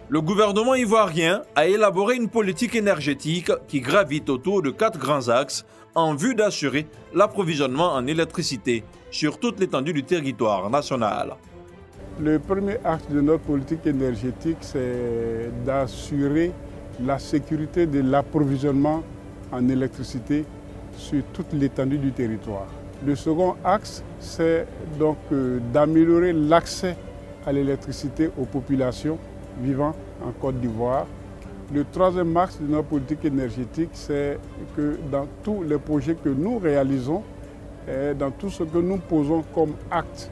Le gouvernement ivoirien a élaboré une politique énergétique qui gravite autour de 4 grands axes en vue d'assurer l'approvisionnement en électricité sur toute l'étendue du territoire national. Le premier axe de notre politique énergétique, c'est d'assurer la sécurité de l'approvisionnement en électricité sur toute l'étendue du territoire. Le second axe, c'est donc d'améliorer l'accès à l'électricité aux populations vivant en Côte d'Ivoire. Le troisième axe de notre politique énergétique, c'est que dans tous les projets que nous réalisons, dans tout ce que nous posons comme acte,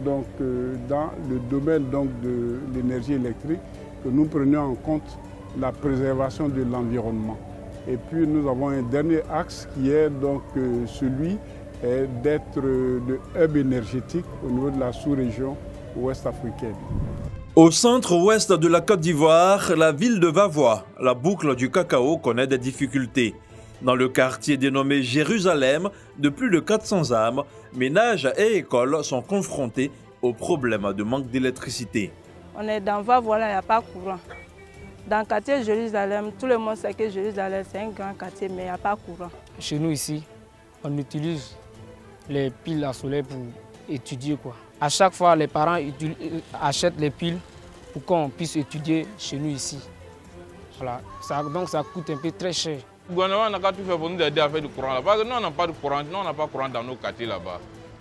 dans le domaine de l'énergie électrique, que nous prenions en compte la préservation de l'environnement. Et puis nous avons un dernier axe qui est donc celui d'être le hub énergétique au niveau de la sous-région ouest africaine. Au centre-ouest de la Côte d'Ivoire, la ville de Vavois, la boucle du cacao, connaît des difficultés. Dans le quartier dénommé Jérusalem, de plus de 400 âmes, ménages et écoles sont confrontés aux problèmes de manque d'électricité. On est dans Vavois, là, il n'y a pas de courant. Dans le quartier Jérusalem, tout le monde sait que Jérusalem, c'est un grand quartier, mais il n'y a pas de courant. Chez nous ici, on utilise les piles à soleil pour étudier, quoi. À chaque fois, les parents achètent les piles pour qu'on puisse étudier chez nous ici. Voilà. Donc ça coûte un peu très cher. Le gouvernement n'a qu'à tout faire pour nous aider à faire du courant là. Parce que nous, on n'a pas de courant, nous, on n'a pas de courant dans nos quartiers là-bas.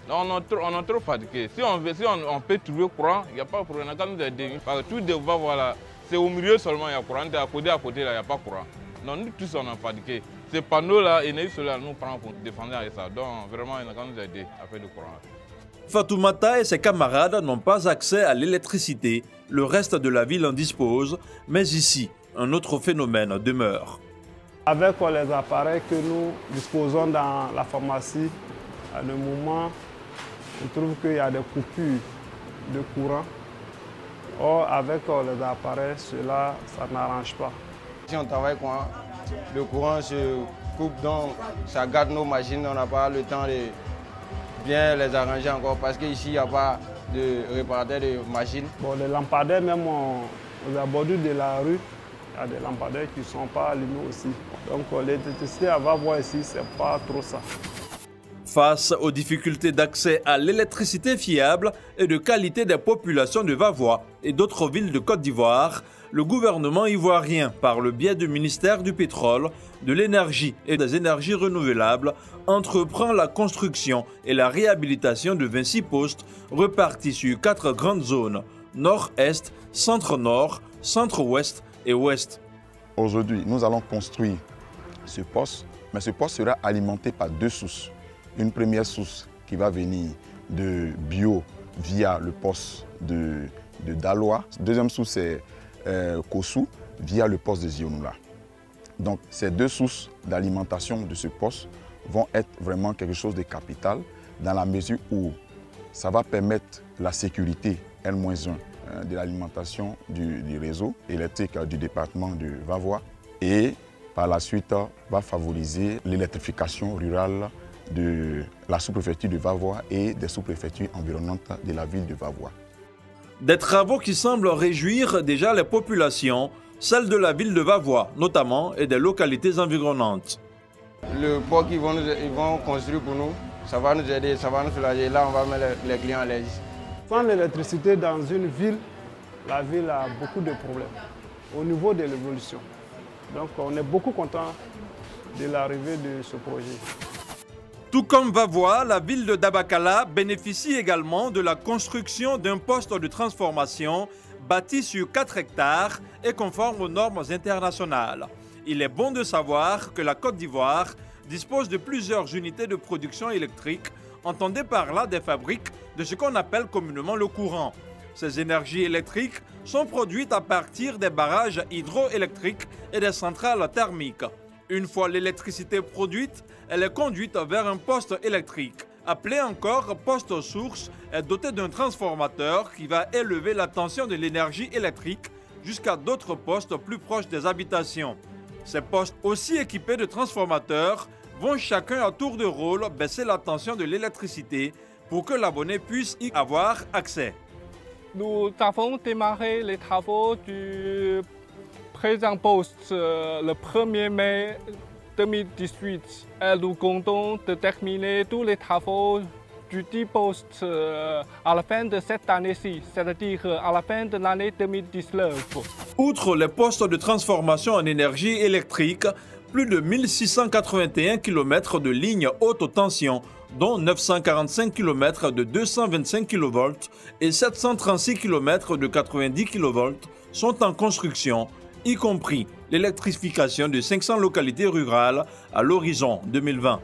On est trop fatigués. Si on peut trouver courant, il n'y a pas de problème, on n'a qu'à nous aider. Parce que tout devant, voilà, c'est au milieu seulement, il y a courant. À côté, là, il n'y a pas de courant. Non, nous tous, on est fatigués. Ces panneaux-là, énergie solaire, nous prend pour défendre avec ça. Donc, vraiment, il n'a qu'à nous aider à faire du courant. Fatoumata et ses camarades n'ont pas accès à l'électricité. Le reste de la ville en dispose, mais ici, un autre phénomène demeure. Avec les appareils que nous disposons dans la pharmacie, à un moment, on trouve qu'il y a des coupures de courant. Or, avec les appareils, cela, ça n'arrange pas. Si on travaille, le courant se coupe, donc ça garde nos machines, on n'a pas le temps de bien les arranger encore parce qu'ici, il n'y a pas de réparateur de machines. Bon, les lampadaires, même aux abords de la rue, il y a des lampadaires qui ne sont pas allumés aussi. Donc l'électricité à Vavois ici, ce n'est pas trop ça. Face aux difficultés d'accès à l'électricité fiable et de qualité des populations de Vavois et d'autres villes de Côte d'Ivoire, le gouvernement ivoirien, par le biais du ministère du Pétrole, de l'Énergie et des Énergies renouvelables, entreprend la construction et la réhabilitation de 26 postes repartis sur 4 grandes zones, nord-est, centre-nord, centre-ouest et ouest. Aujourd'hui, nous allons construire ce poste, mais ce poste sera alimenté par 2 sources. Une première source qui va venir de bio via le poste de Daloa. Deuxième source, c'est Kossou via le poste de Zionoula. Donc ces 2 sources d'alimentation de ce poste vont être vraiment quelque chose de capital dans la mesure où ça va permettre la sécurité N-1 de l'alimentation du réseau électrique du département de Vavois et par la suite va favoriser l'électrification rurale de la sous-préfecture de Vavois et des sous-préfectures environnantes de la ville de Vavois. Des travaux qui semblent réjouir déjà les populations, celles de la ville de Vavois notamment et des localités environnantes. Le port qu'ils vont construire pour nous, ça va nous aider, ça va nous soulager. Là, on va mettre les clients à l'aise. Sans l'électricité dans une ville, la ville a beaucoup de problèmes au niveau de l'évolution. Donc on est beaucoup content de l'arrivée de ce projet. Tout comme Vavois, la ville de Dabakala bénéficie également de la construction d'un poste de transformation bâti sur 4 hectares et conforme aux normes internationales. Il est bon de savoir que la Côte d'Ivoire dispose de plusieurs unités de production électrique, entendez par là des fabriques de ce qu'on appelle communément le courant. Ces énergies électriques sont produites à partir des barrages hydroélectriques et des centrales thermiques. Une fois l'électricité produite, elle est conduite vers un poste électrique, appelé encore poste source, est doté d'un transformateur qui va élever la tension de l'énergie électrique jusqu'à d'autres postes plus proches des habitations. Ces postes, aussi équipés de transformateurs, vont chacun à tour de rôle baisser la tension de l'électricité pour que l'abonné puisse y avoir accès. Nous avons démarré les travaux du présent poste le 1er mai 2018. Et nous comptons de terminer tous les travaux du dit poste à la fin de cette année-ci, c'est-à-dire à la fin de l'année 2019. Outre les postes de transformation en énergie électrique, plus de 1681 km de lignes haute tension, dont 945 km de 225 kV et 736 km de 90 kV, sont en construction, y compris l'électrification de 500 localités rurales à l'horizon 2020.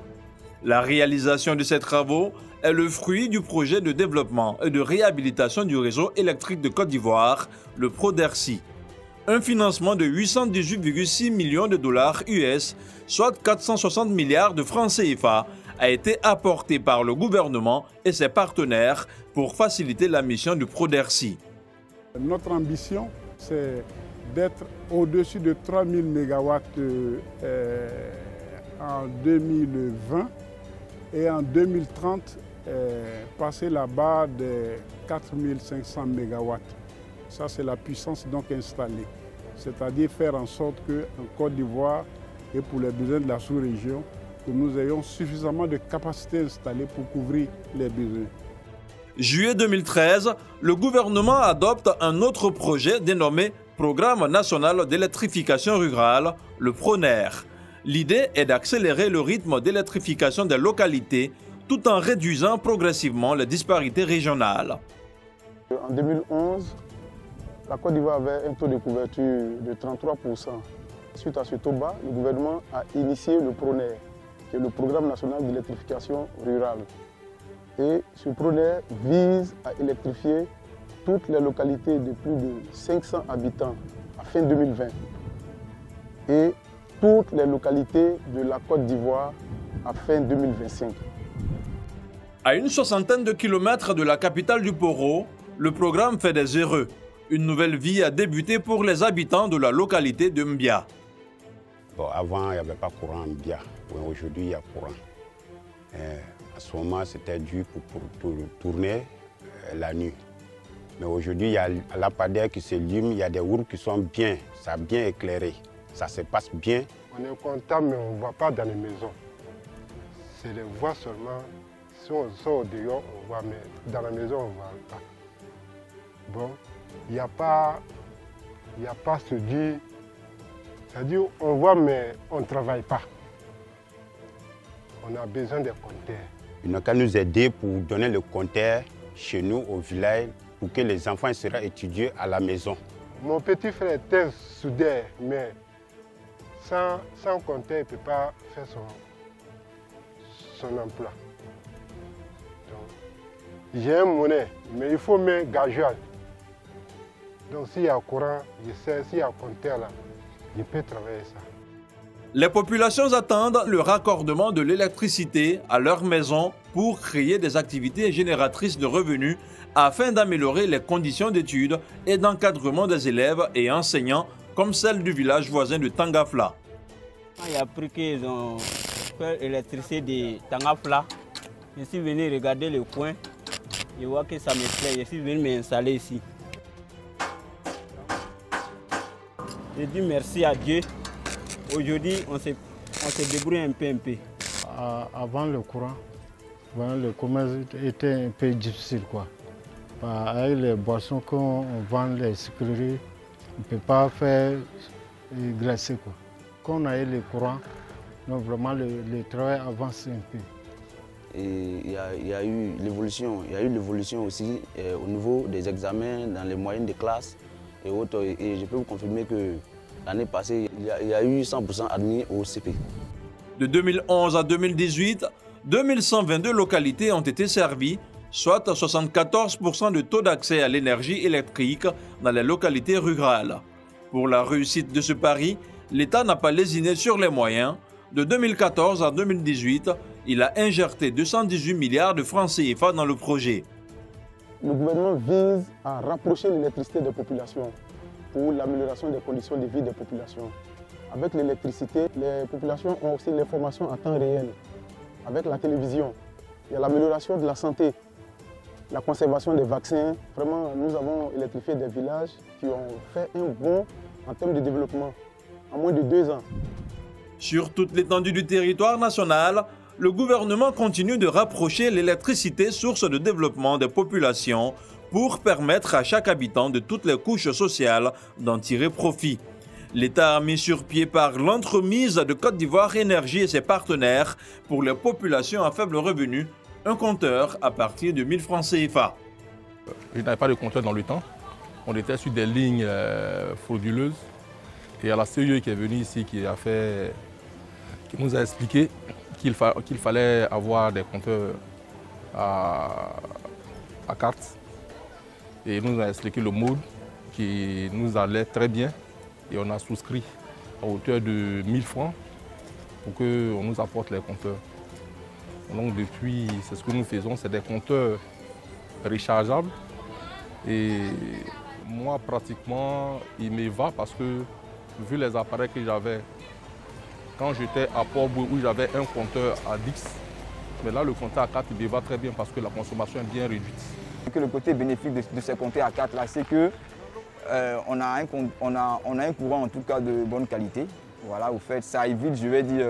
La réalisation de ces travaux est le fruit du projet de développement et de réhabilitation du réseau électrique de Côte d'Ivoire, le PRODERCI. Un financement de 818,6 millions de dollars US, soit 460 milliards de francs CFA, a été apporté par le gouvernement et ses partenaires pour faciliter la mission du PRODERCI. Notre ambition, c'est d'être au-dessus de 3000 MW en 2020 et en 2030, passer la barre de 4500 MW. Ça, c'est la puissance donc installée. C'est-à-dire faire en sorte qu'en Côte d'Ivoire et pour les besoins de la sous-région, que nous ayons suffisamment de capacités installées pour couvrir les besoins. Juillet 2013, le gouvernement adopte un autre projet dénommé Programme national d'électrification rurale, le PRONER. L'idée est d'accélérer le rythme d'électrification des localités tout en réduisant progressivement les disparités régionales. En 2011, la Côte d'Ivoire avait un taux de couverture de 33%. Suite à ce taux bas, le gouvernement a initié le PRONER, qui est le Programme national d'électrification rurale. Et ce PRONER vise à électrifier toutes les localités de plus de 500 habitants à fin 2020 et toutes les localités de la Côte d'Ivoire à fin 2025. À une soixantaine de kilomètres de la capitale du Poro, le programme fait des heureux. Une nouvelle vie a débuté pour les habitants de la localité de Mbia. Bon, avant, il n'y avait pas courant à Mbia. Aujourd'hui, il y a courant. À ce moment, c'était dû pour tourner la nuit. Mais aujourd'hui, il y a la lampadaire qui s'allume, il y a des routes qui sont bien, ça a bien éclairé. Ça se passe bien. On est content, mais on ne va pas dans les maisons. C'est les voies seulement. Si on sort dehors, on voit, mais dans la maison, on ne va pas. Bon, il n'y a pas se dire, c'est-à-dire on voit, mais on ne travaille pas. On a besoin des compteurs. Ils n'ont qu'à nous aider pour donner le compteur chez nous, au village, pour que les enfants seront étudiés à la maison. Mon petit frère était soudeur, mais sans compteur, il ne peut pas faire son emploi. J'ai un monnaie, mais il faut mettre gasoil. Donc s'il y a courant, je sais, s'il y a un compteur là, je peux travailler ça. Les populations attendent le raccordement de l'électricité à leur maison pour créer des activités génératrices de revenus afin d'améliorer les conditions d'études et d'encadrement des élèves et enseignants comme celle du village voisin de Tangafla. J'ai appris qu'ils ont fait l'électricité de Tangafla. Je suis venu regarder le coin. Je vois que ça me plaît. Je suis venu m'installer ici. Je dis merci à Dieu. Aujourd'hui, on se débrouille un peu. Avant le courant, le commerce était un peu difficile, quoi. Avec les boissons qu'on vend, les sucreries, on ne peut pas faire glacer, quoi. Quand on a eu le courant, donc vraiment le travail avance un peu. Et il y a eu l'évolution. Il y a eu l'évolution aussi au niveau des examens dans les moyennes de classe et autres. Et je peux vous confirmer que l'année passée, il y a eu 100% admis au CP. De 2011 à 2018, 2122 localités ont été servies, soit 74% de taux d'accès à l'énergie électrique dans les localités rurales. Pour la réussite de ce pari, l'État n'a pas lésiné sur les moyens. De 2014 à 2018, il a injecté 218 milliards de francs CFA dans le projet. Le gouvernement vise à rapprocher l'électricité des populations pour l'amélioration des conditions de vie des populations. Avec l'électricité, les populations ont aussi l'information à temps réel. Avec la télévision, il y a l'amélioration de la santé. la conservation des vaccins. Vraiment, nous avons électrifié des villages qui ont fait un bond en termes de développement en moins de 2 ans. Sur toute l'étendue du territoire national, le gouvernement continue de rapprocher l'électricité source de développement des populations pour permettre à chaque habitant de toutes les couches sociales d'en tirer profit. L'État a mis sur pied par l'entremise de Côte d'Ivoire Énergie et ses partenaires pour les populations à faible revenu un compteur à partir de 1000 francs CFA. Je n'avais pas de compteur dans le temps. On était sur des lignes frauduleuses. Et il y a la CEE qui est venue ici qui nous a expliqué qu'il fallait avoir des compteurs à carte. Et il nous a expliqué le mode qui nous allait très bien. Et on a souscrit à hauteur de 1000 francs pour qu'on nous apporte les compteurs. Donc depuis, c'est ce que nous faisons, c'est des compteurs rechargeables. Et moi, pratiquement, il me va parce que, vu les appareils que j'avais, quand j'étais à Port-Boueux où j'avais un compteur à 10, mais là, le compteur à 4, il me va très bien parce que la consommation est bien réduite. Le côté bénéfique de ces compteurs à 4 là, c'est que on a un courant en tout cas de bonne qualité. Voilà, au fait, ça évite, je vais dire,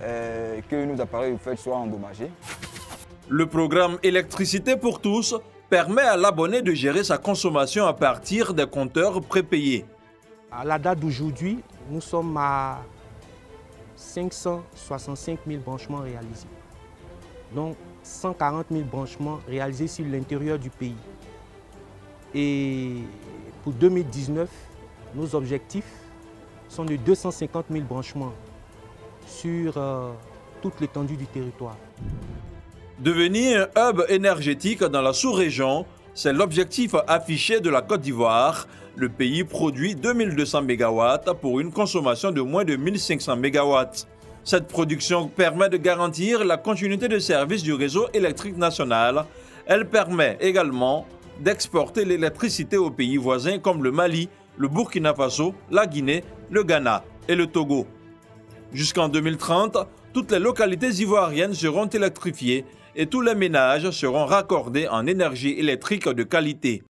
que nos appareils au fait, soient endommagés. Le programme Électricité pour tous permet à l'abonné de gérer sa consommation à partir des compteurs prépayés. À la date d'aujourd'hui, nous sommes à 565 000 branchements réalisés. Donc 140 000 branchements réalisés sur l'intérieur du pays. Et pour 2019, nos objectifs sont de 250 000 branchements sur toute l'étendue du territoire. Devenir un hub énergétique dans la sous-région, c'est l'objectif affiché de la Côte d'Ivoire. Le pays produit 2200 MW pour une consommation de moins de 1500 MW. Cette production permet de garantir la continuité de service du réseau électrique national. Elle permet également d'exporter l'électricité aux pays voisins comme le Mali, le Burkina Faso, la Guinée, le Ghana et le Togo. Jusqu'en 2030, toutes les localités ivoiriennes seront électrifiées et tous les ménages seront raccordés en énergie électrique de qualité.